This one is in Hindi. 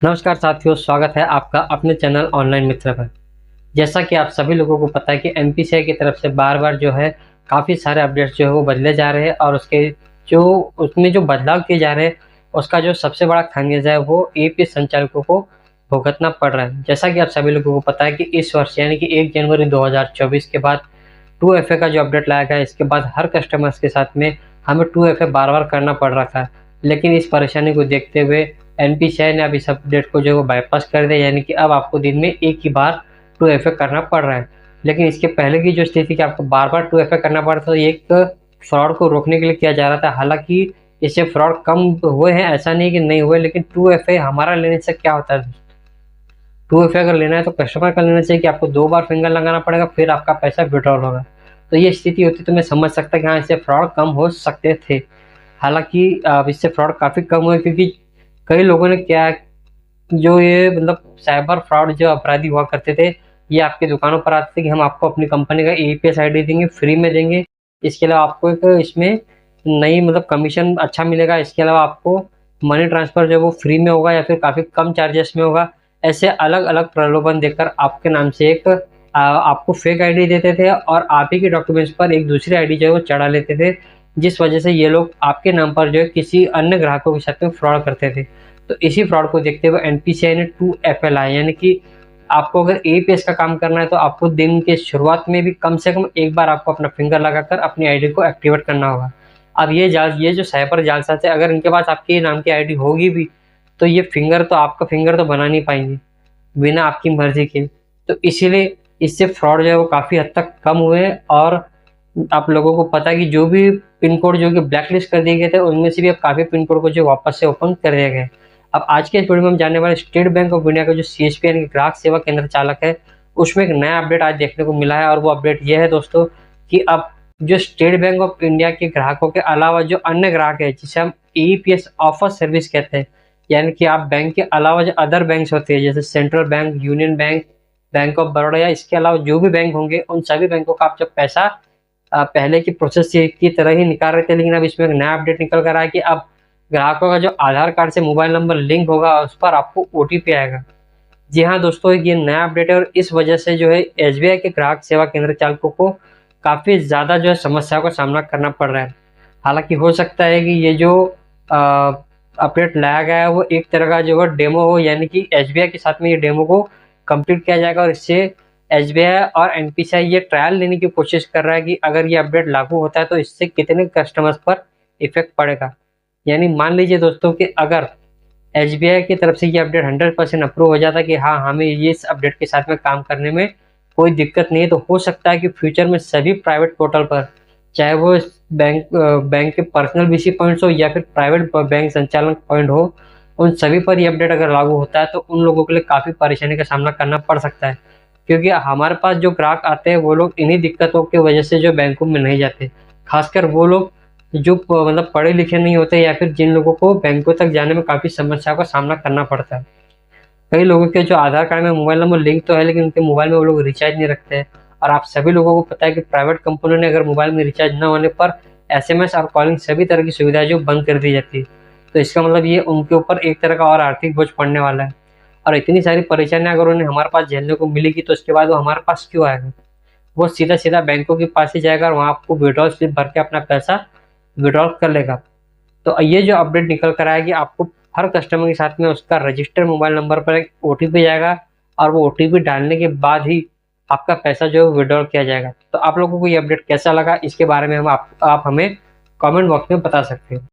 नमस्कार साथियों, स्वागत है आपका अपने चैनल ऑनलाइन मित्र पर। जैसा कि आप सभी लोगों को पता है कि एनपीसीआई की तरफ से बार-बार जो है काफ़ी सारे अपडेट्स जो है वो बदले जा रहे हैं और जो उसमें जो बदलाव किए जा रहे हैं, उसका जो सबसे बड़ा खामियाज़ा है वो एपीएस संचालकों को भुगतना पड़ रहा है। जैसा कि आप सभी लोगों को पता है कि इस वर्ष यानी कि 1 जनवरी 2024 के बाद 2FA का जो अपडेट लाया गया, इसके बाद हर कस्टमर्स के साथ में हमें 2FA बार-बार करना पड़ रहा था। लेकिन इस परेशानी को देखते हुए एनपीसीआई ने अब इस अपडेट को जो है वो बाईपास कर दिया, यानी कि अब आपको दिन में एक ही बार 2FA करना पड़ रहा है। लेकिन इसके पहले की जो स्थिति कि आपको बार-बार 2FA करना पड़ता था, ये एक फ्रॉड को रोकने के लिए किया जा रहा था। हालाँकि इससे फ्रॉड कम हुए हैं, ऐसा नहीं कि नहीं हुए, लेकिन 2FA हमारा लेने से क्या होता है, 2FA अगर लेना है तो कस्टमर का लेना चाहिए कि आपको 2 बार फिंगर लगाना पड़ेगा, फिर आपका पैसा विड्रॉल होगा। तो ये स्थिति होती तो मैं समझ सकता कि हाँ, इससे फ्रॉड कम हो सकते थे। हालाँकि अब इससे फ्रॉड काफ़ी कम हुए, क्योंकि कई लोगों ने क्या, जो ये मतलब साइबर फ्रॉड जो अपराधी हुआ करते थे, ये आपकी दुकानों पर आते थे कि हम आपको अपनी कंपनी का एईपीएस आईडी देंगे, फ्री में देंगे। इसके अलावा आपको एक इसमें नई मतलब कमीशन अच्छा मिलेगा। इसके अलावा आपको मनी ट्रांसफ़र जो है वो फ्री में होगा या फिर काफ़ी कम चार्जेस में होगा। ऐसे अलग-अलग प्रलोभन देकर आपके नाम से एक आपको फेक आईडी देते थे और आप ही के डॉक्यूमेंट्स पर एक दूसरी आईडी जो है वो चढ़ा लेते थे, जिस वजह से ये लोग आपके नाम पर जो है किसी अन्य ग्राहकों के साथ में फ्रॉड करते थे। तो इसी फ्रॉड को देखते हुए एनपीसीआई ने 2FA लाया, यानी कि आपको अगर एईपीएस का काम करना है तो आपको दिन के शुरुआत में भी कम से कम एक बार आपको अपना फिंगर लगाकर अपनी आईडी को एक्टिवेट करना होगा। अब ये जो साइबर जालसाज़ है, अगर इनके पास आपके नाम की आईडी होगी भी, तो ये आपका फिंगर तो बना नहीं पाएँगे, बिना आपकी मर्ज़ी के। तो इसीलिए इससे फ्रॉड जो है वो काफ़ी हद तक कम हुए हैं और आप लोगों को पता है कि जो भी पिन कोड जो कि ब्लैक लिस्ट कर दिए गए थे, उनमें से भी अब काफ़ी पिन कोड को जो वापस से ओपन कर दिया गया है। अब आज के इस वीडियो में हम जानने वाले स्टेट बैंक ऑफ इंडिया का जो सीएसपी यानी कि ग्राहक सेवा केंद्र चालक है, उसमें एक नया अपडेट आज देखने को मिला है। और वो अपडेट ये है दोस्तों कि अब जो स्टेट बैंक ऑफ इंडिया के ग्राहकों के अलावा जो अन्य ग्राहक है, जिसे हम एईपीएस ऑफर सर्विस कहते हैं, यानी कि आप बैंक के अलावा जो अदर बैंक्स होते हैं जैसे central bank, union bank, bank of Baroda या इसके अलावा जो भी बैंक होंगे, उन सभी बैंकों का आप जब पैसा पहले की प्रोसेस की तरह ही निकाल रहे थे, लेकिन अब इसमें एक नया अपडेट निकल कर आया है कि अब ग्राहकों का जो आधार कार्ड से मोबाइल नंबर लिंक होगा, उस पर आपको ओटीपी आएगा। जी हाँ दोस्तों, ये नया अपडेट है और इस वजह से जो है एसबीआई के ग्राहक सेवा केंद्र चालकों को काफ़ी ज़्यादा जो है समस्याओं का सामना करना पड़ रहा है। हालाँकि हो सकता है कि ये जो अ, अपडेट लाया गया है वो एक तरह का जो है डेमो हो, यानी कि एसबीआई के साथ में ये डेमो को कंप्लीट किया जाएगा और इससे एसबीआई और एनपीसीआई ये ट्रायल लेने की कोशिश कर रहा है कि अगर ये अपडेट लागू होता है तो इससे कितने कस्टमर्स पर इफ़ेक्ट पड़ेगा। यानी मान लीजिए दोस्तों कि अगर एसबीआई की तरफ से ये अपडेट 100% अप्रूव हो जाता है कि हाँ, हमें ये इस अपडेट के साथ में काम करने में कोई दिक्कत नहीं है, तो हो सकता है कि फ्यूचर में सभी प्राइवेट पोर्टल पर, चाहे वो बैंक के पर्सनल बीसी पॉइंट्स हो या फिर प्राइवेट बैंक संचालन पॉइंट हो, उन सभी पर ये अपडेट अगर लागू होता है तो उन लोगों के लिए काफ़ी परेशानी का सामना करना पड़ सकता है। क्योंकि हमारे पास जो ग्राहक आते हैं वो लोग इन्हीं दिक्कतों की वजह से जो बैंकों में नहीं जाते। खासकर वो लोग जो मतलब पढ़े लिखे नहीं होते या फिर जिन लोगों को बैंकों तक जाने में काफ़ी समस्याओं का सामना करना पड़ता है। कई लोगों के जो आधार कार्ड में मोबाइल नंबर लिंक तो है, लेकिन उनके मोबाइल में वो लोग रिचार्ज नहीं रखते हैं। और आप सभी लोगों को पता है कि प्राइवेट कंपनियों ने अगर मोबाइल में रिचार्ज न होने पर एसएमएस और कॉलिंग सभी तरह की सुविधाएं जो बंद कर दी जाती है। तो इसका मतलब ये उनके ऊपर एक तरह का और आर्थिक बोझ पड़ने वाला है। और इतनी सारी परेशानियां अगर उन्हें हमारे पास झेलने को मिलेगी तो उसके बाद वो हमारे पास क्यों आएगा? वो सीधा-सीधा बैंकों के पास ही जाएगा और वहाँ आपको विड्रॉल स्लिप भर के अपना पैसा विड्रॉल कर लेगा। तो ये जो अपडेट निकल कर आया कि आपको हर कस्टमर के साथ में उसका रजिस्टर्ड मोबाइल नंबर पर एक ओटीपी जाएगा और वो ओटीपी डालने के बाद ही आपका पैसा जो है विड्रॉल किया जाएगा। तो आप लोगों को ये अपडेट कैसा लगा, इसके बारे में आप हमें कमेंट बॉक्स में बता सकते हैं।